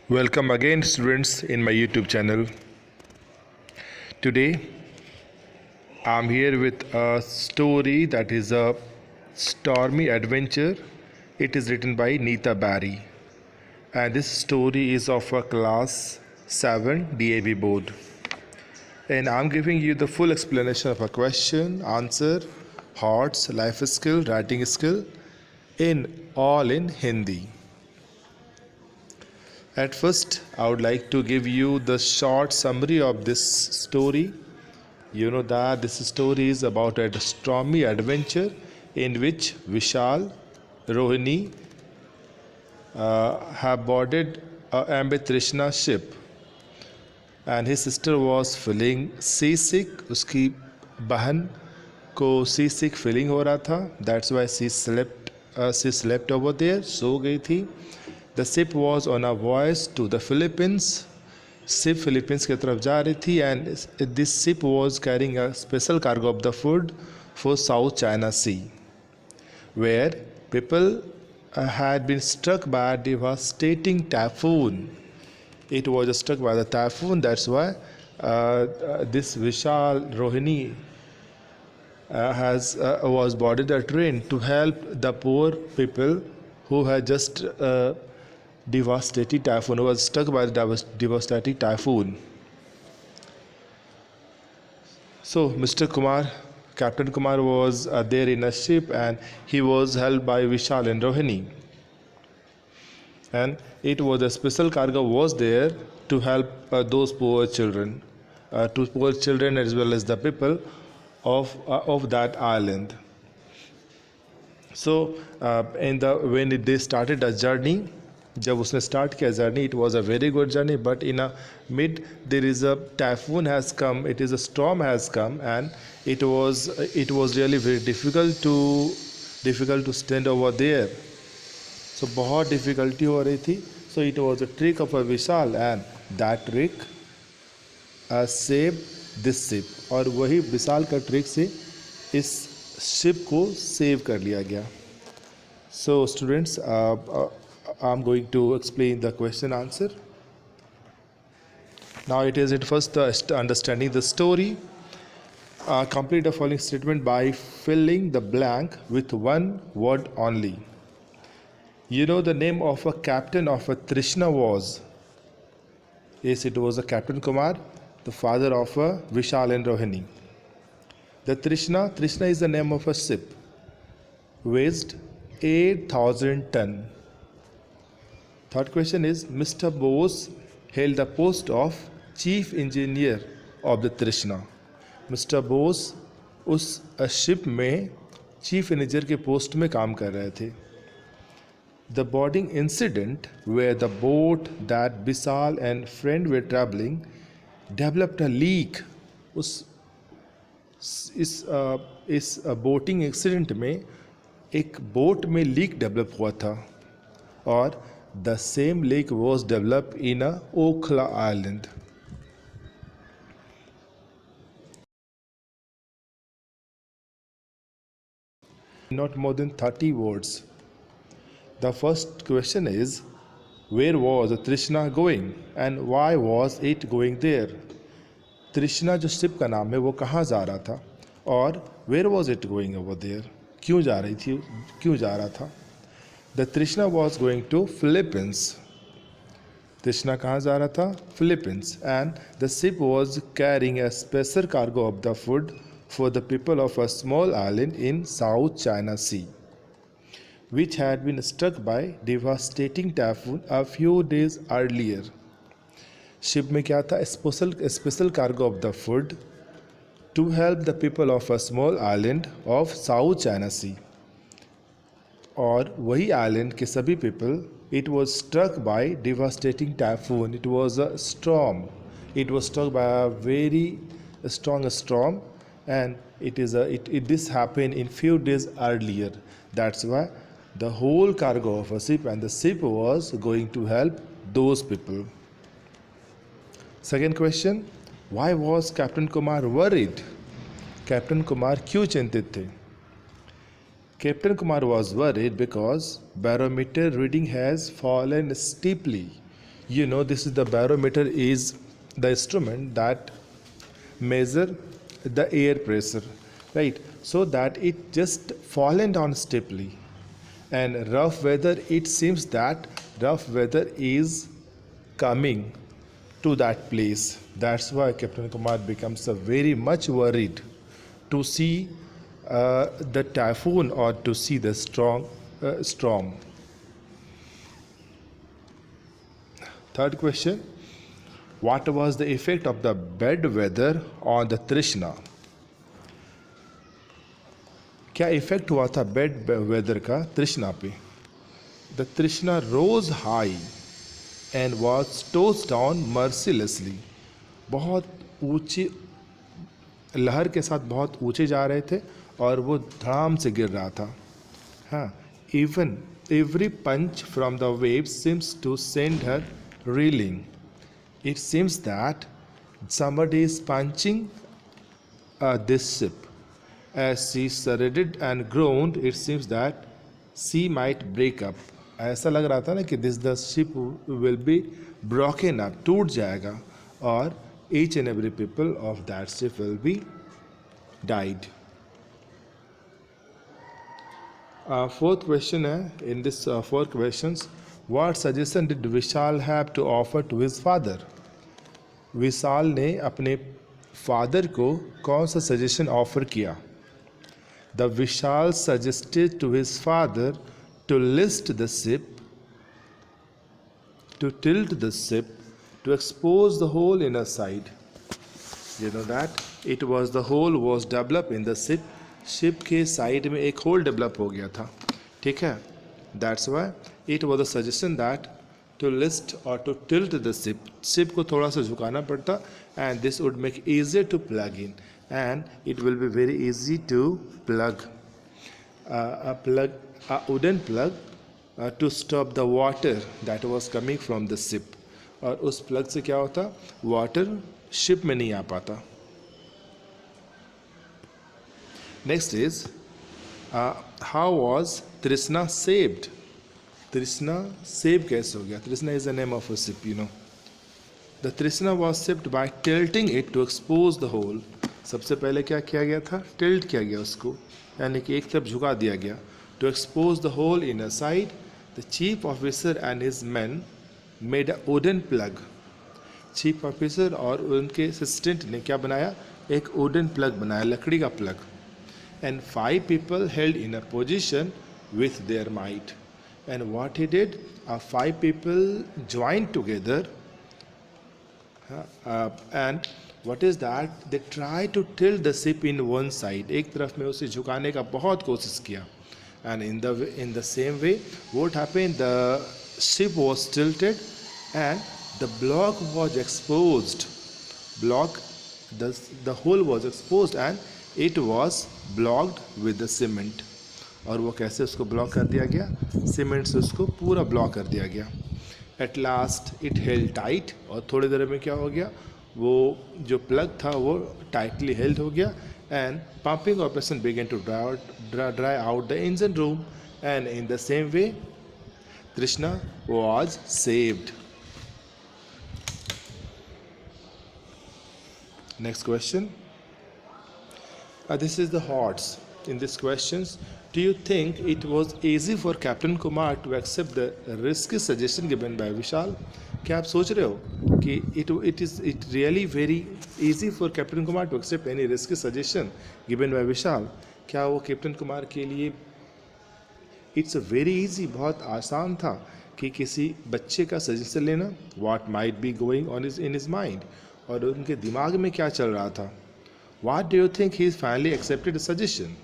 Welcome again, students, in my YouTube channel. Today, I'm here with a story that is a stormy adventure. It is written by Neeta Barry, and this story is of a class 7 DAV board. And I'm giving you the full explanation of a question, answer, thoughts, life skill, writing skill, in Hindi. At first, I would like to give you the short summary of this story. You know that this story is about a stormy adventure in which Vishal, Rohini have boarded a Ambitrishna ship, and his sister was feeling seasick. उसकी बहन को seasick feeling हो रहा था. That's why she slept over there. सो गई थी. The ship was on a voyage to the Philippines. Ship Philippines की तरफ जा रही थी and this ship was carrying a special cargo of the food for South China Sea where people had been struck by a devastating typhoon. It was struck by the typhoon. That's why this Vishal Rohini was boarded a train to help the poor people who had just devastating typhoon, was struck by the devastating typhoon. So Mr. Kumar, Captain Kumar was there in a ship and he was helped by Vishal and Rohini. And it was a special cargo was there to help those poor children, as well as the people of that island. So when they started a journey, जब उसने start किया journey, it was a very good journey, but in a mid there is a typhoon has come, it is a storm has come and it was really very difficult to stand over there. So बहुत difficulty हो रही थी. So it was a trick of a Vishal and that trick save this ship, और वही विशाल का trick से इस ship को सेव कर लिया गया. So students, I'm going to explain the question answer. Now it is at first understanding the story. Complete the following statement by filling the blank with one word only. You know the name of a captain of a Trishna was? Yes, it was a Captain Kumar, the father of a Vishal and Rohini. The Trishna is the name of a ship, weighed 8,000 ton. Third question is, Mr. Bose held the post of chief engineer of the Trishna. Mr. Bose उस ship में chief engineer के post में काम कर रहे थे. The boarding incident where the boat that Bisal and friend were traveling developed a leak. इस boating incident में एक बोट में लीक डेवलप हुआ था, और the same lake was developed in Okhla Island. Not more than 30 words. The first question is, where was Trishna going and why was it going there? Trishna जो ship का नाम है वो कहाँ जा रहा था, और where was it going over there? क्यों जा रहा था? The Trishna was going to Philippines. Trishna कहाँ जा रहा था? Philippines. And the ship was carrying a special cargo of the food for the people of a small island in South China Sea, which had been struck by devastating typhoon a few days earlier. Ship में क्या था? Special cargo of the food to help the people of a small island of South China Sea. और वही island के सभी people, it was struck by devastating typhoon. It was a storm. It was struck by a very strong storm and this happened in few days earlier. That's why the whole cargo of a ship and the ship was going to help those people. Second question, why was Captain Kumar worried? Captain Kumar क्यों चिंतित थे? Captain Kumar was worried because barometer reading has fallen steeply You know, this is the barometer is the instrument that measure the air pressure, right? So that it just fallen down steeply. And rough weather, it seems that rough weather is coming to that place. That's why Captain Kumar becomes very much worried to see the typhoon or to see the strong storm. Third question: what was the effect of the bad weather on the Trishna? क्या effect हुआ था bad weather का तृष्णा पे? The Trishna rose high and was toss down mercilessly. बहुत ऊंची लहर के साथ बहुत ऊंचे जा रहे थे और वो धड़ाम से गिर रहा था. हाँ, even every punch from the waves seems to send her reeling. It seems that somebody is punching this ship. As she shuddered and groaned, it seems that she might break up. ऐसा लग रहा था ना कि this the ship will be broken up, टूट जाएगा और each and every people of that ship will be died. Fourth question है, in this four questions, what suggestion did Vishal have to offer to his father? विशाल ने अपने father को कौन सा suggestion offer किया? The Vishal suggested to his father to list the ship, to tilt the ship, to expose the hole in a side. You know that it was the hole was develop in the ship. Ship के side में एक hole develop हो गया था. ठीक है, that's why it was the suggestion that to list or to tilt the ship. Ship को थोड़ा सा झुकाना पड़ता and this would make easier to plug in and it will be very easy to plug a wooden plug to stop the water that was coming from the ship. और उस plug से क्या होता, water ship में नहीं आ पाता. Next is how was Trishna saved? Trishna saved कैसे हो गया? Trishna is the name of a ship, you know. The Trishna was saved by tilting it to expose the hole. सबसे पहले क्या किया गया था? Tilt किया गया उसको, यानी कि एक तरफ झुका दिया गया. To expose the hole in a side, the chief officer and his men made a wooden plug. Chief officer और उनके assistant ने क्या बनाया? एक wooden plug बनाया, लकड़ी का plug. And 5 people held in a position with their might. And what he did, 5 people joined together and what is that, they tried to tilt the ship in one side. एक तरफ में उसे झुकाने का बहुत कोशिश किया. And in the same way, what happened, the ship was tilted and the block was exposed. The hole was exposed and it was blocked with the cement. और वो कैसे उसको ब्लॉक कर दिया गया? सीमेंट से उसको पूरा ब्लॉक कर दिया गया. At last it held tight, और थोड़ी देर में क्या हो गया, वो जो प्लग था वो टाइटली हेल्ड हो गया. And pumping operation began to dry out the engine room and in the same way Trishna was saved. Next question. This is the odds. In these questions, do you think it was easy for Captain Kumar to accept the risky suggestion given by Vishal? क्या आप सोच रहे हो कि it really very easy for Captain Kumar to accept any risky suggestion given by Vishal? क्या वो captain Kumar के लिए it's a very easy, बहुत आसान था कि किसी बच्चे का सजेशन लेना? What might be going on in his mind, और उनके दिमाग में क्या चल रहा था? What do you think he finally accepted the suggestion?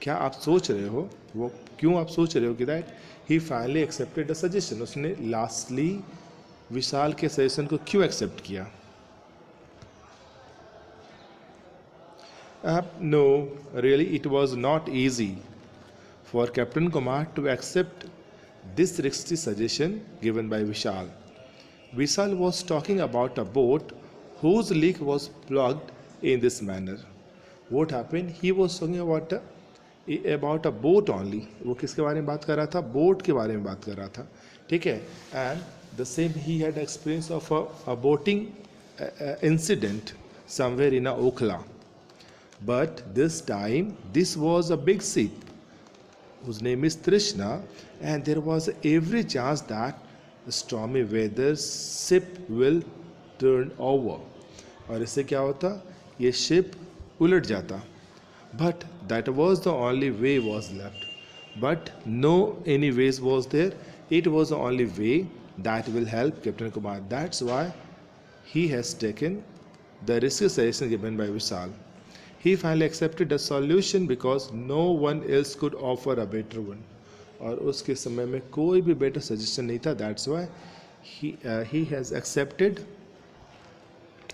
क्या आप सोच रहे हो, वो क्यों आप सोच रहे हो कि that he finally accepted the suggestion, उसने लास्टली विशाल के सजेशन को क्यों एक्सेप्ट किया? No, really it was not easy for captain Kumar to accept this risky suggestion given by Vishal. Vishal was talking about a boat whose leak was plugged in this manner. What happened? He was talking about a boat only. वो किसके बारे में बात कर रहा था? Boat के बारे में बात कर रहा था. ठीक है. And the same he had experience of a boating incident somewhere in Okla. But this time this was a big ship whose name is Trishna, and there was every chance that stormy weather ship will turn over. और इससे क्या होता, ये ship उलट जाता. But that was the only way was left. But no any ways was there. It was the only way that will help Captain Kumar. That's why he has taken the risky suggestion given by Vishal. He finally accepted the solution because no one else could offer a better one. और उसके समय में कोई भी better suggestion नहीं था. That's why he has accepted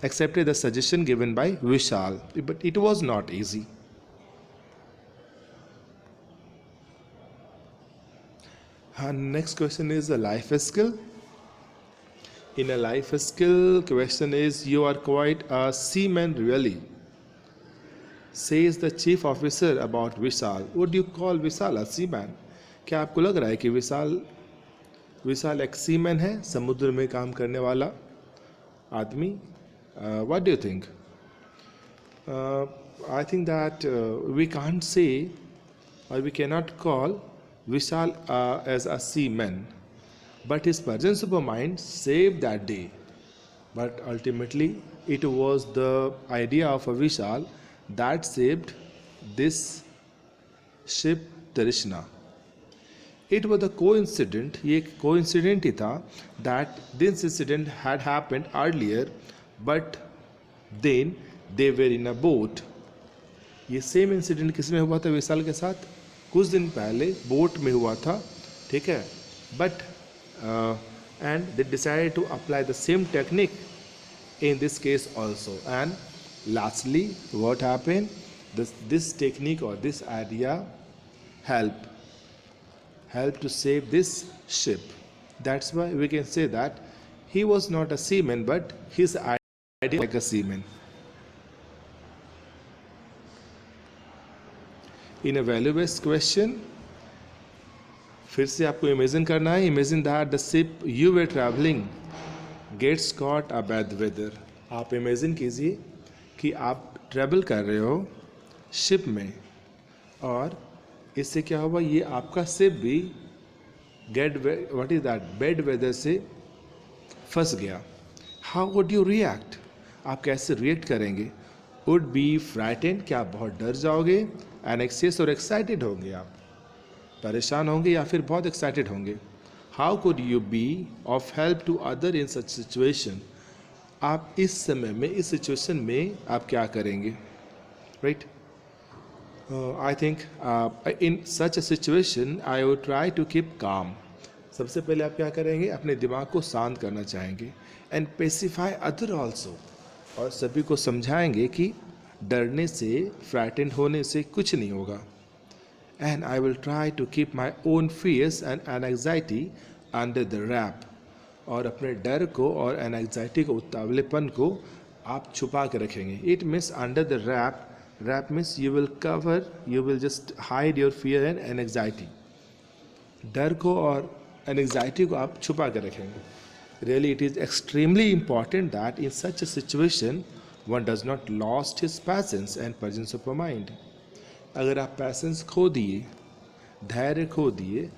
the suggestion given by Vishal. But it was not easy. Next question is a life skill. In a life skill, question is, you are quite a seaman really, says the chief officer about Vishal. Would you call Vishal a seaman? क्या आपको लग रहा है कि विशाल एक seaman है, समुद्र में काम करने वाला आदमी? What do you think? I think that we can't say or we cannot call Vishal as a seaman, but his presence of mind saved that day. But ultimately, it was the idea of a Vishal that saved this ship Trishna. It was a coincidence, ये coincidence ही था, that this incident had happened earlier, but then they were in a boat. ये same incident किस में हुआ था विशाल के साथ? कुछ दिन पहले बोट में हुआ था, ठीक है. But and they decided to apply the same technique in this case also. And lastly, what happened? This technique or this idea helped to save this ship. That's why we can say that he was not a seaman, but his idea like a seaman. In a value based question, फिर से आपको imagine करना है. Imagine that the ship you were travelling gets caught a bad weather. आप imagine कीजिए कि आप travel कर रहे हो शिप में और इससे क्या हुआ, ये आपका शिप भी what is that bad weather से फंस गया. How would you react? आप कैसे रिएक्ट करेंगे? वुड बी फ्राइटेंड, क्या आप बहुत डर जाओगे? एनेक्सियस और एक्साइटेड होंगे, आप परेशान होंगे या फिर बहुत एक्साइटेड होंगे? How could you be of help to other in such situation? आप इस समय में, इस सिचुएशन में आप क्या करेंगे? Right. I think in such a situation I would try to keep calm. सबसे पहले आप क्या करेंगे? अपने दिमाग को शांत करना चाहेंगे. एंड पेसिफाई अदर ऑल्सो, और सभी को समझाएंगे कि डरने से, फ्राइटेंड होने से कुछ नहीं होगा. And I will try to keep my own fears and anxiety under the wrap. और अपने डर को और एनजाइटी को, उतावलेपन को आप छुपा के रखेंगे. It means under the wrap. Wrap means you will cover, you will just hide your fear and anxiety. डर को और एनजाइटी को आप छुपा के रखेंगे. Really it is extremely important that in such a situation one does not lost his patience and presence of mind. अगर आप पैसेंस खो दिए, धैर्य खो दिए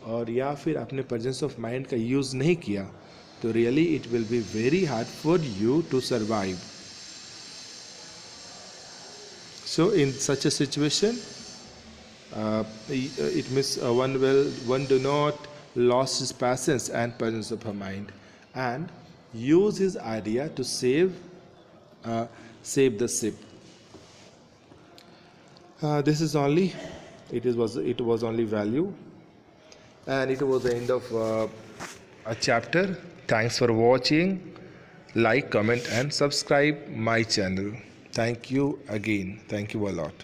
और या फिर अपने प्रेजेंस ऑफ माइंड का यूज़ नहीं किया, तो really it will be very hard for you to survive. So in such a situation it means one do not lost his patience and presence of her mind and use his idea to save the ship. This is only, it was only value, and it was the end of a chapter. Thanks for watching. Like, comment and subscribe my channel. Thank you again. Thank you a lot.